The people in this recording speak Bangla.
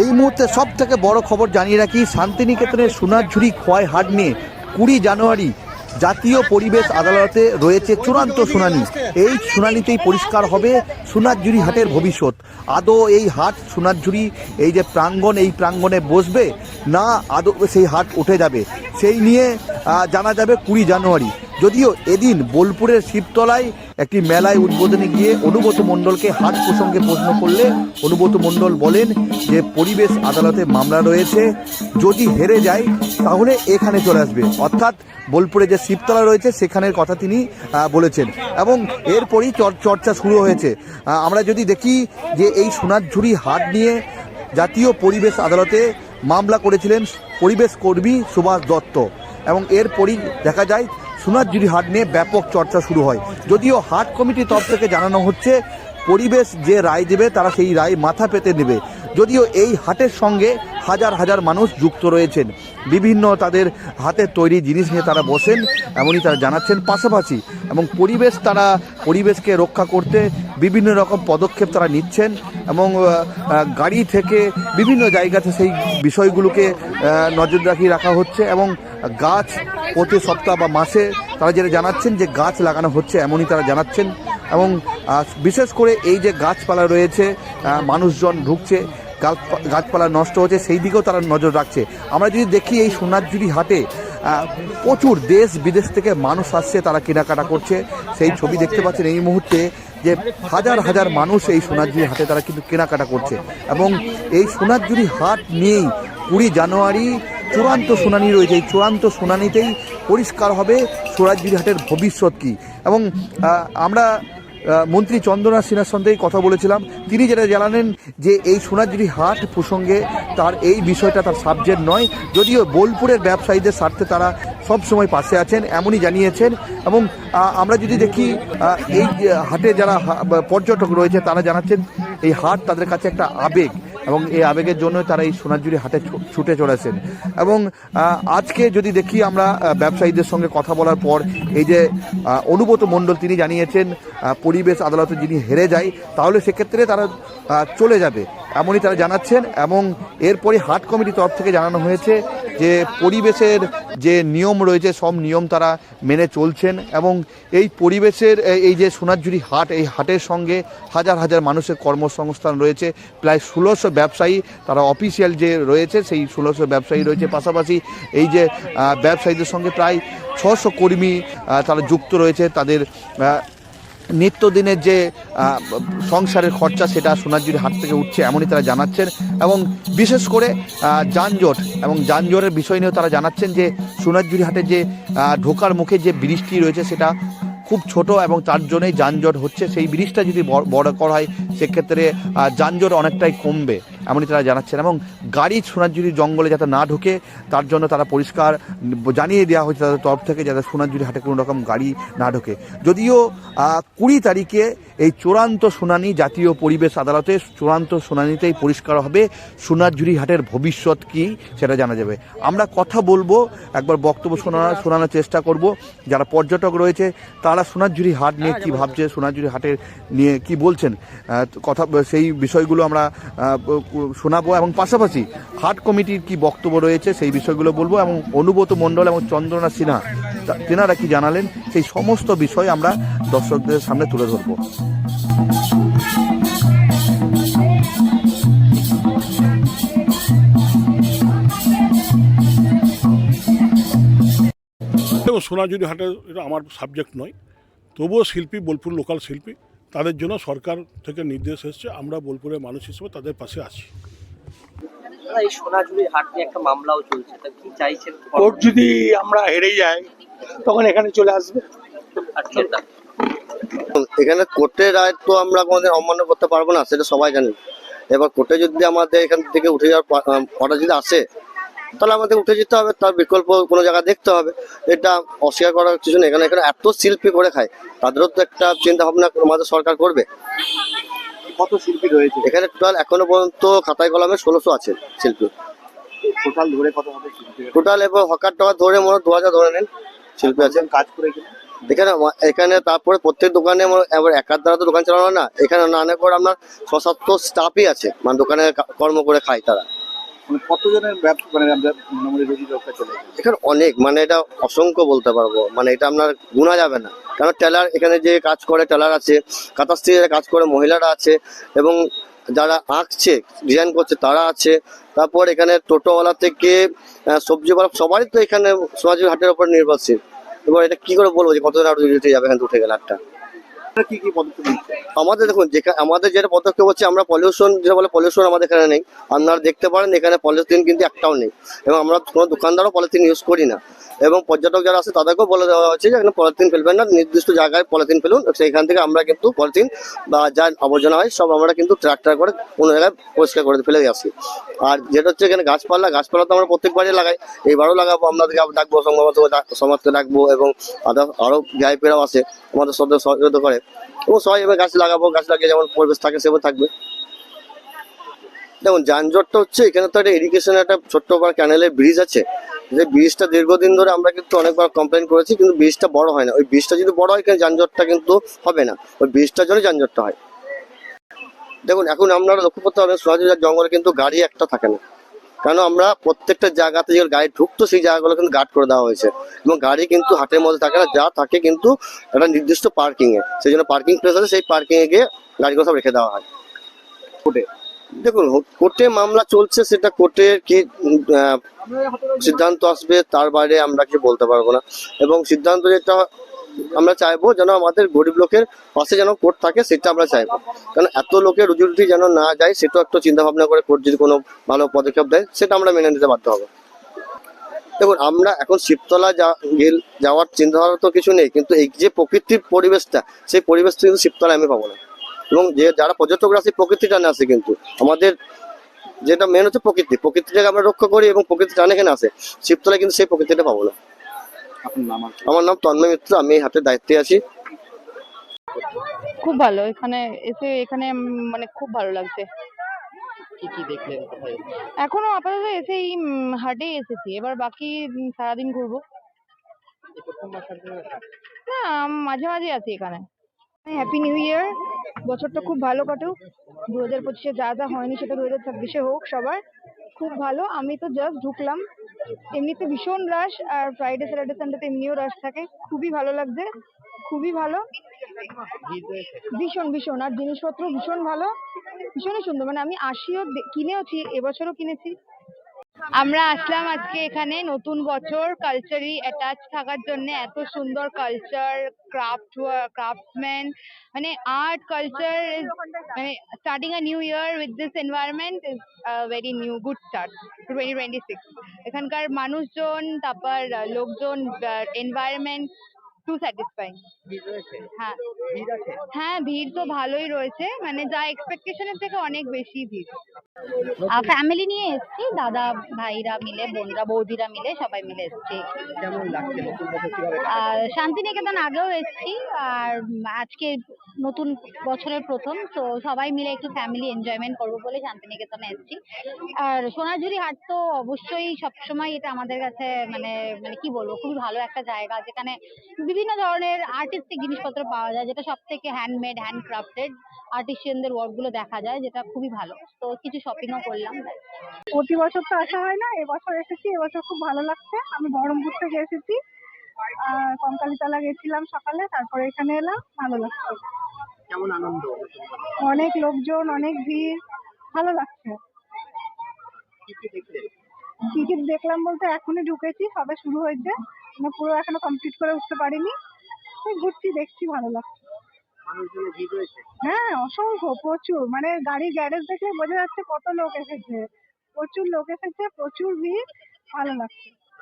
এই মুহূর্তে সব থেকে বড় খবর জানিয়ে রাখি, শান্তিনিকেতনের সোনাঝুরি খোয়াই হাট নিয়ে 20 জানুয়ারি জাতীয় পরিবেশ আদালতে রয়েছে চূড়ান্ত শুনানি। এই শুনানিতেই পরিষ্কার হবে সোনাঝুরি হাটের ভবিষ্যৎ। আদৌ এই হাট সোনাঝুরি এই যে প্রাঙ্গণ, এই প্রাঙ্গণে বসবে না আদৌ সেই হাট উঠে যাবে, সেই নিয়ে জানা যাবে 20 জানুয়ারি। যদিও এদিন বোলপুরের শিবতলায় একটি মেলায় উদ্বোধনে গিয়ে অনুব্রত মণ্ডলকে হাট প্রসঙ্গে প্রশ্ন করলে অনুব্রত মণ্ডল বলেন যে পরিবেশ আদালতে মামলা রয়েছে, যদি হেরে যায় তাহলে এখানে চলে আসবে, অর্থাৎ বোলপুরে যে শিবতলা রয়েছে সেখানের কথা তিনি বলেছেন। এবং এরপরই চর্চা শুরু হয়েছে। আমরা যদি দেখি যে এই সোনাঝুরি হাট নিয়ে জাতীয় পরিবেশ আদালতে মামলা করেছিলেন পরিবেশ কর্মী সুভাষ দত্ত, এবং এরপরই দেখা যায় সোনাঝুরি হাট নিয়ে ব্যাপক চর্চা শুরু হয়। যদিও হাট কমিটির তরফ থেকে জানানো হচ্ছে পরিবেশ যে রায় দেবে তারা সেই রায় মাথা পেতে নেবে। যদিও এই হাটের সঙ্গে হাজার হাজার মানুষ যুক্ত রয়েছেন, বিভিন্ন তাদের হাতের তৈরি জিনিস নিয়ে তারা বসেন, এমনই তারা জানাচ্ছেন। পাশাপাশি এবং পরিবেশকে রক্ষা করতে বিভিন্ন রকম পদক্ষেপ তারা নিচ্ছেন, এবং গাড়ি থেকে বিভিন্ন জায়গাতে সেই বিষয়গুলোকে নজরদারি রাখা হচ্ছে, এবং গাছ প্রতি সপ্তাহ বা মাসে তারা যেটা জানাচ্ছেন যে গাছ লাগানো হচ্ছে, এমনই তারা জানাচ্ছেন। এবং বিশেষ করে এই যে গাছপালা রয়েছে, মানুষজন ঢুকছে, গাছপালা নষ্ট হচ্ছে, সেই দিকেও তারা নজর রাখছে। আমরা যদি দেখি এই সোনাঝুরি হাটে প্রচুর দেশ বিদেশ থেকে মানুষ আসছে, তারা কেনাকাটা করছে, সেই ছবি দেখতে পাচ্ছেন এই মুহূর্তে যে হাজার হাজার মানুষ এই সোনাঝুরি হাটে তারা কিন্তু কেনাকাটা করছে। এবং এই সোনাঝুরি হাট নিয়েই 20 জানুয়ারি চূড়ান্ত শুনানি রয়েছে। এই চূড়ান্ত শুনানিতেই পরিষ্কার হবে সোনাঝুরি হাটের ভবিষ্যৎ কী। এবং আমরা মন্ত্রী চন্দ্রনা সিনহার সঙ্গেই কথা বলেছিলাম, তিনি যেটা জানালেন যে এই সোনাঝুরি হাট প্রসঙ্গে তার এই বিষয়টা তার সাবজেক্ট নয়, যদিও বোলপুরের ব্যবসায়ীদের স্বার্থে তারা সব সময় পাশে আছেন, এমনই জানিয়েছেন। এবং আমরা যদি দেখি এই হাটে যারা পর্যটক রয়েছে তারা জানাচ্ছেন এই হাট তাদের কাছে একটা আবেগ, এবং এই আবেগের জন্য তারা এই সোনাঝুরি হাটে ছুটে চলেছেন। এবং আজকে যদি দেখি আমরা ব্যবসায়ীদের সঙ্গে কথা বলার পর এই যে অনুব্রত মণ্ডল তিনি জানিয়েছেন পরিবেশ আদালতে যিনি হেরে যায় তাহলে সেক্ষেত্রে তারা চলে যাবে, এমনই তারা জানাচ্ছেন। এবং এরপরে হাট কমিটির তরফ থেকে জানানো হয়েছে যে পরিবেশের যে নিয়ম রয়েছে সব নিয়ম তারা মেনে চলছেন, এবং এই পরিবেশের এই যে সোনাঝুরি হাট, এই হাটের সঙ্গে হাজার হাজার মানুষের কর্মসংস্থান রয়েছে, প্রায় 1600 ব্যবসায়ী তারা অফিসিয়াল যে রয়েছে সেই 1600 ব্যবসায়ী রয়েছে। পাশাপাশি এই যে ব্যবসায়ীদের সঙ্গে প্রায় 600 কর্মী তারা যুক্ত রয়েছে, তাদের নিত্যদিনের যে সংসারের খরচা সেটা সোনাঝুরি হাট থেকে উঠছে, এমনই তারা জানাচ্ছেন। এবং বিশেষ করে যানজটের বিষয় নিয়েও তারা জানাচ্ছেন যে সোনাঝুরি হাটে যে ঢোকার মুখে যে ব্রিজটি রয়েছে সেটা খুব ছোট, এবং তার জন্যই যানজট হচ্ছে। সেই ব্রিজটা যদি বড় করা হয় সেক্ষেত্রে যানজট অনেকটাই কমবে, এমনই তারা জানাচ্ছেন। এবং গাড়ি সোনাঝুরি জঙ্গলে যাতে না ঢোকে তার জন্য তারা পরিষ্কার জানিয়ে দেওয়া হয়েছে তাদের তরফ থেকে, যাতে সোনাঝুরি হাটে কোনো রকম গাড়ি না ঢোকে। যদিও 20 তারিখে এই চূড়ান্ত শুনানি জাতীয় পরিবেশ আদালতে, চূড়ান্ত শুনানিতেই পরিষ্কার হবে সোনাঝুরি হাটের ভবিষ্যৎ কী সেটা জানা যাবে। আমরা কথা বলবো, একবার বক্তব্য শোনানোর চেষ্টা করব যারা পর্যটক রয়েছে তারা সোনাঝুরি হাট নিয়ে কী ভাবছে, সোনাঝুরি হাটের নিয়ে কি বলছেন, কথা সেই বিষয়গুলো আমরা শোনাবো। এবং পাশাপাশি হাট কমিটির কি বক্তব্য রয়েছে সেই বিষয়গুলো বলবো, এবং অনুব্রত মণ্ডল এবং চন্দ্রনা সিনহা তেনারা কি জানালেন সেই সমস্ত বিষয় আমরা দর্শকদের সামনে তুলে ধরবো। সোনাঝুরি হাটের এটা আমার সাবজেক্ট নয়, তবুও শিল্পী, বোলপুর লোকাল শিল্পী, তাদের জন্য সরকার থেকে নির্দেশ এসছে, আমরা বোলপুরের মানুষ হিসেবে তাদের পাশে আছি। এই সোনাঝুরি হাট নিয়ে একটা মামলাও চলছে, তা কি চাইছেন? কোর্ট যদি আমরা হেরে যাই তখন এখানে চলে আসবে। এখানে কোর্টের রায় তো আমরা কোনোদিন অমান্য করতে পারবো না, সেটা সবাই জানেন। এবার কোর্টে যদি আমাদের এখান থেকে উঠে যাওয়ার অর্ডার যদি আসে তাহলে আমাদের উঠে যেতে হবে, তার বিকল্প কোনো জায়গা দেখতে হবে। এটা অস্বীকার করার কিছু নেই, এখানে এত শিল্পী করে খায়, তাদেরও তো একটা চিন্তা ভাবনা আমাদের সরকার করবে। কত শিল্পী রয়েছে এখানে? টোটাল এখনো পর্যন্ত খাতায় কলমে 1600 আছে শিল্পী। টোটাল ধরে কত হবে শিল্পী? টোটাল এবার হকার টকার ধরে মনে 2000 ধরে নেন শিল্পী আছে। কাজ করে কিনা এখানে এখানে তারপরে প্রত্যেক দোকানে এবার একার দ্বারা তো দোকান চালানো হয় না, এখানে অনেক করে আপনার 6-7 স্টাফই আছে, মানে দোকানে কর্ম করে খায় তারা। কতজনের মানে মোটামুটি রোজি রোজগার চলে যায়? এখানে অনেক, মানে এটা অসংখ্য বলতে পারবো, মানে এটা আপনার গোনা যাবে না। কারণ টেলার এখানে যে কাজ করে টেলার আছে, কাঁথাস্ত্রীরা কাজ করে মহিলারা আছে, এবং যারা আঁকছে ডিজাইন করছে তারা আছে। তারপর এখানে টোটোওয়ালা থেকে সবজিওয়ালা সবারই তো এখানে সোনাঝুরি হাটের উপর নির্ভরশীল। এবার এটা কি করে বলবো যে কতজন আরো রুজি যাবে এখান থেকে উঠে গেলে একটা। কি কি পদক্ষেপ নিচ্ছে? আমাদের দেখুন, যেখানে আমাদের যেটা পদক্ষেপ হচ্ছে, আমরা পলিউশন যেটা বলে পলিউশন আমাদের এখানে নেই। আপনারা দেখতে পারেন এখানে পলিথিন কিন্তু একটাও নেই, এবং আমরা কোনো দোকানদারও পলিথিন ইউজ করি না। এবং পর্যটক যারা আছে তাদেরকেও বলে দেওয়া হচ্ছে যে এখানে পলিথিন ফেলবেন না, নির্দিষ্ট জায়গায় পলিথিন ফেলুন। সেইখান থেকে আমরা কিন্তু পলিথিন বা যা আবর্জনা হয় সব আমরা কিন্তু ট্রাক্টর করে কোনো জায়গায় পরিষ্কার করে ফেলে দিয়ে আসি। আর যেটা হচ্ছে এখানে গাছপালা তো আমরা প্রত্যেকবারই লাগাই, এইবারও লাগাবো। আপনাদেরকে ডাকবো, সমাজকে ডাকবো, এবং আরও ভিআইপিরাও আছে আমাদের সাথে সহযোগিতা করে, এবং সবাই এবার গাছ লাগাবো। গাছ লাগিয়ে যেমন পরিবেশ থাকে সেভাবে থাকবে। দেখুন, যানজটটা হচ্ছে এখানে তো একটা ইরিগেশন একটা ছোট্ট ক্যানেলের ব্রিজ আছে, যে ব্রিজটা দীর্ঘদিন ধরে আমরা কিন্তু অনেকবার কমপ্লেন করেছি, কিন্তু ব্রিজটা বড় হয় না। ওই ব্রিজটা যদি বড় হয় এখানে যানজটটা কিন্তু হবে না, ওই ব্রিজটার জন্য যানজটটা হয়। দেখুন, এখন আপনারা লক্ষ্য করতে হবে সোনাঝুরি জঙ্গলে কিন্তু গাড়ি একটা থাকে না, কারণ আমরা প্রত্যেকটা জায়গাতে যে গাড়ি ঢুকতো সেই জায়গাগুলো কিন্তু গার্ড করে দেওয়া হয়েছে, এবং গাড়ি কিন্তু হাটের মধ্যে থাকে না, যা থাকে কিন্তু একটা নির্দিষ্ট পার্কিং এ। সেই জন্য পার্কিং প্লেস আছে, সেই পার্কিং এ গিয়ে গাড়িগুলো সব রেখে দেওয়া হয়। দেখুন, কোর্টে মামলা চলছে, সেটা কোর্টের কি সিদ্ধান্ত আসবে তার বাইরে আমরা কিছু বলতে পারবো না। এবং সিদ্ধান্ত যেটা আমরা চাইবো যেন আমাদের গরিব লোকের পাশে যেন কোর্ট থাকে, সেটা আমরা চাইবো। কারণ এত লোকের রুজি রুটি যেন না যায়, সেটা একটু চিন্তা ভাবনা করে কোর্ট যদি কোনো ভালো পদক্ষেপ দেয় সেটা আমরা মেনে নিতে বাধ্য হবো। দেখুন, আমরা এখন শিবতলা যাওয়ার চিন্তা ভাবনা তো কিছু নেই, কিন্তু এই যে প্রকৃতির পরিবেশটা, সেই পরিবেশটা কিন্তু শিবতলায় আমি পাবো না। এবং যে যারা পর্যটকরা সেই প্রকৃতি টানে আসে, কিন্তু আমাদের যেটা মেন হচ্ছে প্রকৃতিটাকে আমরা রক্ষা করি, এবং প্রকৃতি টানে এখানে আসে। শিবতলায় কিন্তু সেই প্রকৃতিটা পাবো না। আমার নাম তন্ময় মিত্র, আমি এই হাটের দায়িত্বে আছি। খুব ভালো, এখানে মানে খুব ভালো লাগছে। কি কি দেখলেন কোথায়? এখনো আপাতত এসেই হাটে এসেছি, এবার বাকি সারাদিন ঘুরবো। এই প্রথমবার শান্তিনিকেতন হাট? না, মাঝে মাঝে আছি এখানে। হ্যাপি নিউ ইয়ার, বছরটা খুব ভালো কাটুক। 2025-এ যা যা হয়নি সেটা 2026-এ হোক সবার। খুব ভালো, আমি তো জাস্ট ঢুকলাম। এমনিতে ভীষণ রাশ, আর ফ্রাইডে স্যাটারডে সানডেতে এমনিও রাশ থাকে। খুবই ভালো লাগছে, খুবই ভালো, ভিড় রয়েছে? ভীষণ ভীষণ। আর জিনিসপত্র ভীষণ ভালো, ভীষণই সুন্দর। মানে আমি কিনেওছি, এবছরও কিনেছি। আমরা আসলাম আজকে এখানে নতুন বছর, কালচারি অ্যাটাচ থাকার জন্য। এত সুন্দর কালচার, ক্রাফটসম্যান, মানে আর্ট কালচার ইজ, মানে starting a new year with this environment is very new good start to 2026। এখানকার মানুষজন, তারপর লোকজন, এনভায়রনমেন্ট টু স্যাটিসফাইং। ভিড় রয়েছে? হ্যাঁ ভিড় আছে? হ্যাঁ, ভিড় তো ভালোই রয়েছে, মানে যা এক্সপেকটেশনের থেকে অনেক বেশি ভিড়। ফ্যামিলি নিয়ে এসেছি, দাদা ভাইরা মিলে, বোনরা বৌদিরা মিলে সবাই মিলে এসেছি। কেমন লাগছে নতুন বছর কিভাবে? শান্তিনিকেতন আগেও এসেছি, আর আজকে নতুন বছরের প্রথম, তো সবাই মিলে একটু ফ্যামিলি এনজয়মেন্ট করবো বলে শান্তিনিকেতনে এসেছি। আর সোনাঝুরি হাট তো অবশ্যই সবসময় এটা আমাদের কাছে মানে মানে কি বলবো, খুবই ভালো একটা জায়গা, যেখানে বিভিন্ন ধরনের আর্টিস্টিক জিনিসপত্র পাওয়া যায়, যেটা সব থেকে হ্যান্ডমেড, হ্যান্ডক্রাফটেড আর্টিসিয়ানদের ওয়ার্ক গুলো দেখা যায়, যেটা খুবই ভালো। তো কিছু শপিংও করলাম। প্রতি বছর তো আসা হয় না, এবছর এসেছি, এবছর খুব ভালো লাগছে। আমি বহরমপুর থেকে এসেছি, কঙ্কালীতলা গেছিলাম সকালে, তারপরে এখানে এলাম, ভালো লাগছে। কেমন আনন্দ? অনেক লোকজন, অনেক ভিড়, ভালো লাগছে। কি কি দেখলেন? টিকিট দেখলাম বলতে এখনই ঢুকেছি, সবে শুরু হয়েছে, মানে পুরো এখনো কমপ্লিট করে উঠতে পারিনি। ঘুরছি, দেখছি, ভালো লাগছে। মানুষজনের ভিড় রয়েছে? হ্যাঁ, অসংখ্য, প্রচুর, মানে গাড়ির গ্যারেজ দেখলে বোঝা যাচ্ছে কত লোক এসেছে। প্রচুর লোক এসেছে, প্রচুর ভিড়, ভালো লাগছে।